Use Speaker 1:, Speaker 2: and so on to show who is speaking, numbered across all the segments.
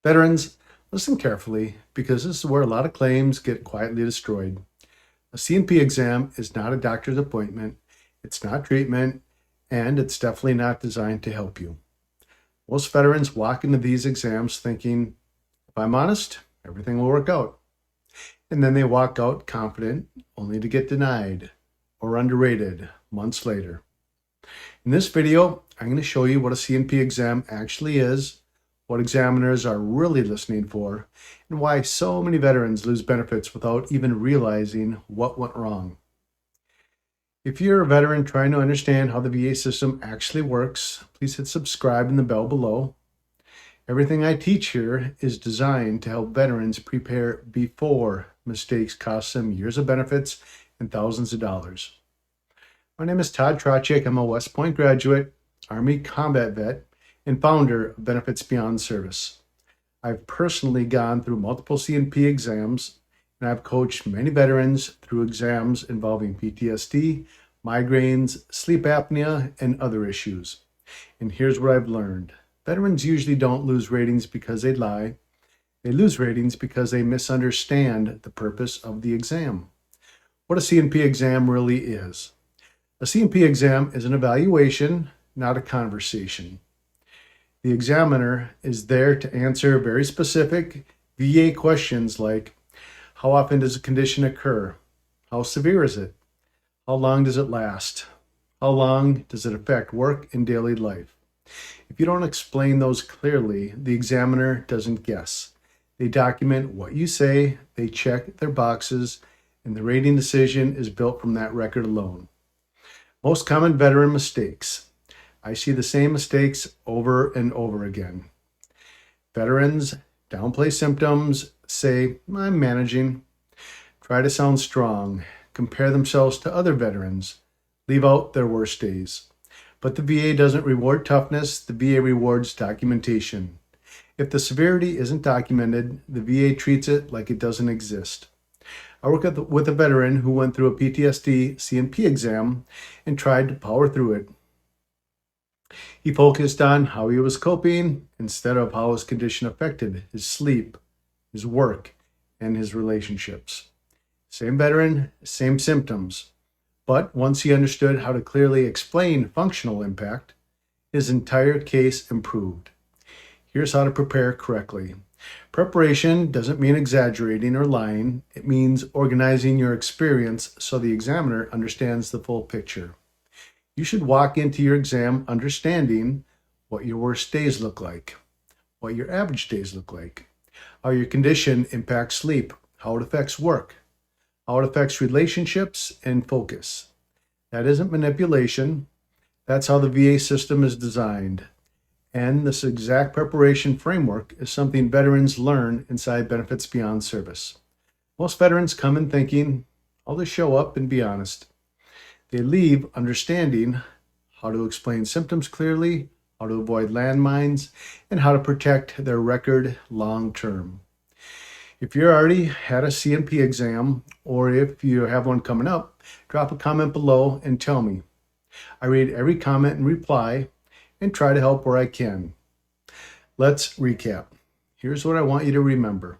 Speaker 1: Veterans, listen carefully because this is where a lot of claims get quietly destroyed. A C&P exam is not a doctor's appointment, it's not treatment, and it's definitely not designed to help you. Most veterans walk into these exams thinking, if I'm honest, everything will work out. And then they walk out confident, only to get denied or underrated months later. In this video, I'm going to show you what a C&P exam actually is, what examiners are really listening for, and why so many veterans lose benefits without even realizing what went wrong. If you're a veteran trying to understand how the VA system actually works, please hit subscribe and the bell below. Everything I teach here is designed to help veterans prepare before mistakes cost them years of benefits and thousands of dollars. My name is Todd Traczyk. I'm a West Point graduate, Army combat vet, and founder of Benefits Beyond Service. I've personally gone through multiple C&P exams, and I've coached many veterans through exams involving PTSD, migraines, sleep apnea, and other issues. And here's what I've learned. Veterans usually don't lose ratings because they lie. They lose ratings because they misunderstand the purpose of the exam. What a C&P exam really is. A C&P exam is an evaluation, not a conversation. The examiner is there to answer very specific VA questions like, how often does a condition occur? How severe is it? How long does it last? How long does it affect work and daily life? If you don't explain those clearly, the examiner doesn't guess. They document what you say, they check their boxes, and the rating decision is built from that record alone. Most common veteran mistakes. I see the same mistakes over and over again. Veterans downplay symptoms, say, I'm managing, try to sound strong, compare themselves to other veterans, leave out their worst days. But the VA doesn't reward toughness, the VA rewards documentation. If the severity isn't documented, the VA treats it like it doesn't exist. I work with a veteran who went through a PTSD C&P exam and tried to power through it. He focused on how he was coping instead of how his condition affected his sleep, his work, and his relationships. Same veteran, same symptoms. But once he understood how to clearly explain functional impact, his entire case improved. Here's how to prepare correctly. Preparation doesn't mean exaggerating or lying. It means organizing your experience so the examiner understands the full picture. You should walk into your exam understanding what your worst days look like, what your average days look like, how your condition impacts sleep, how it affects work, how it affects relationships and focus. That isn't manipulation. That's how the VA system is designed. And this exact preparation framework is something veterans learn inside Benefits Beyond Service. Most veterans come in thinking, I'll just show up and be honest. They leave understanding how to explain symptoms clearly, how to avoid landmines, and how to protect their record long term. If you already had a C&P exam, or if you have one coming up, drop a comment below and tell me. I read every comment and reply and try to help where I can. Let's recap. Here's what I want you to remember.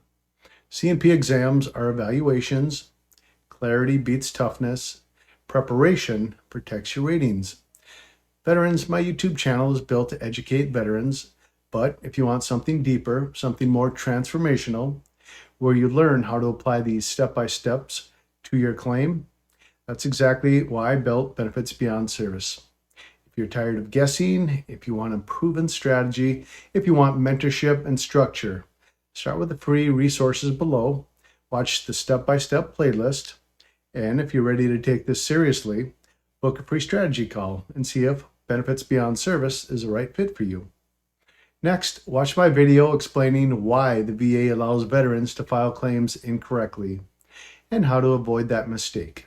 Speaker 1: C&P exams are evaluations. Clarity beats toughness. Preparation protects your ratings. Veterans, my YouTube channel is built to educate veterans, but if you want something deeper, something more transformational, where you learn how to apply these step-by-steps to your claim, that's exactly why I built Benefits Beyond Service. If you're tired of guessing, if you want a proven strategy, if you want mentorship and structure, start with the free resources below, watch the step-by-step playlist, and if you're ready to take this seriously, book a free strategy call and see if Benefits Beyond Service is the right fit for you. Next, watch my video explaining why the VA allows veterans to file claims incorrectly and how to avoid that mistake.